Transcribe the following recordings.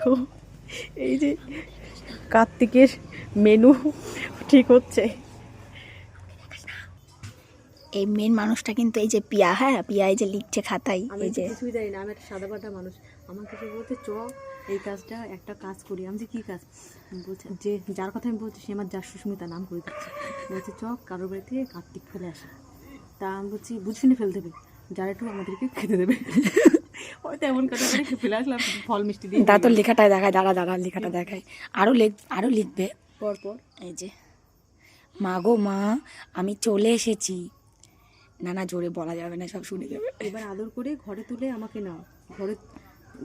দেখো এই যে কার্তিকের মেনু ঠিক হচ্ছে। এই মেন মানুষটা কিন্তু এই যে পিয়া, হ্যাঁ পিয়া এই যে লিখছে খাতায়। আমি এই যে কিছুই জানি না, আমি একটা সাদামাটা মানুষ। আমার কাছে বলতে চ এই কাজটা একটা কাজ করি। আমি যে কী কাজ বলছে, যে যার কথা আমি বলছি সে আমার যা সুস্মিতা নাম করে দিচ্ছে। বলছে চ কারোর বাড়ি থেকে কার্তিক ফেলে আসে। তা আমি বলছি বুঝে শুনে ফেলতে দেবে, যারা একটু আমাদেরকে খেতে দেবে। হয়তো এমন কথা করে ফেলে আসলাম ফল মিষ্টি দিয়ে। দাদা তোর লেখাটায় দেখায়, দাঁড়া লেখাটা দেখায়। আরও লিখবে পরপর এই যে মা গো মা আমি চলে এসেছি। না জোরে বলা যাবে না, সব শুনে যাবে। এবার আদর করে ঘরে তুলে আমাকে নাও,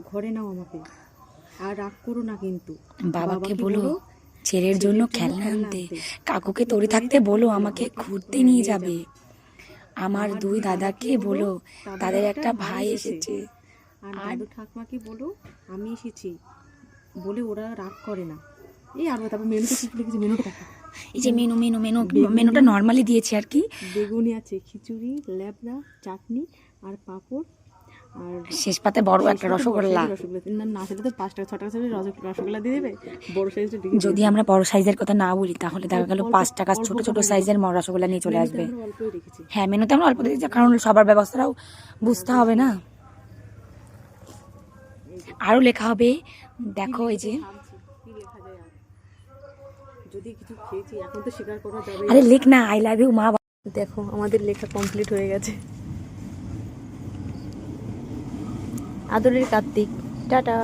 ঘরে নাও আমাকে, আর রাগ করো না কিন্তু। বাবাকে বলো ছেলের জন্য খেলনা আনতে, কাকুকে তৈরি থাকতে বলো আমাকে ঘুরতে নিয়ে যাবে। আমার দুই দাদাকে বলো তাদের একটা ভাই এসেছে। আর দাদু ঠাকমাকে বলো আমি এসেছি বলে ওরা রাগ করে না। এই আর তারপর মেনুতে কি লিখেছে, মেনুটা দেখো। এই যে মেনুটা নর্মালি দিয়েছি আর কি। বেগুনি আছে, খিচুড়ি, ল্যাবড়া, চাটনি আর পাঁপড়, আর শেষ পাতে বড় একটা রসগোল্লা। না সেটা তো 5 টাকা 6 টাকা রসগোল্লা দিয়ে দেবে, বড় সাইজটা। যদি আমরা বড় সাইজের কথা না বলি তাহলে দেখা গেল 5 টাকা ছোট ছোট সাইজের রসগোল্লা নিয়ে চলে আসবে। হ্যাঁ মেনুতে আমরা অল্প দিয়েছি, কারণ সবার ব্যবস্থাটাও বুঝতে হবে না। আরো লেখা হবে দেখো এই যে, যদি কিছু খেয়েছি এখন তো স্বীকার করা যাবে। আরে লেখ না আই লাভ ইউ মা। দেখো আমাদের লেখা কমপ্লিট হয়ে গেছে। আদরের কার্তিক, টাটা।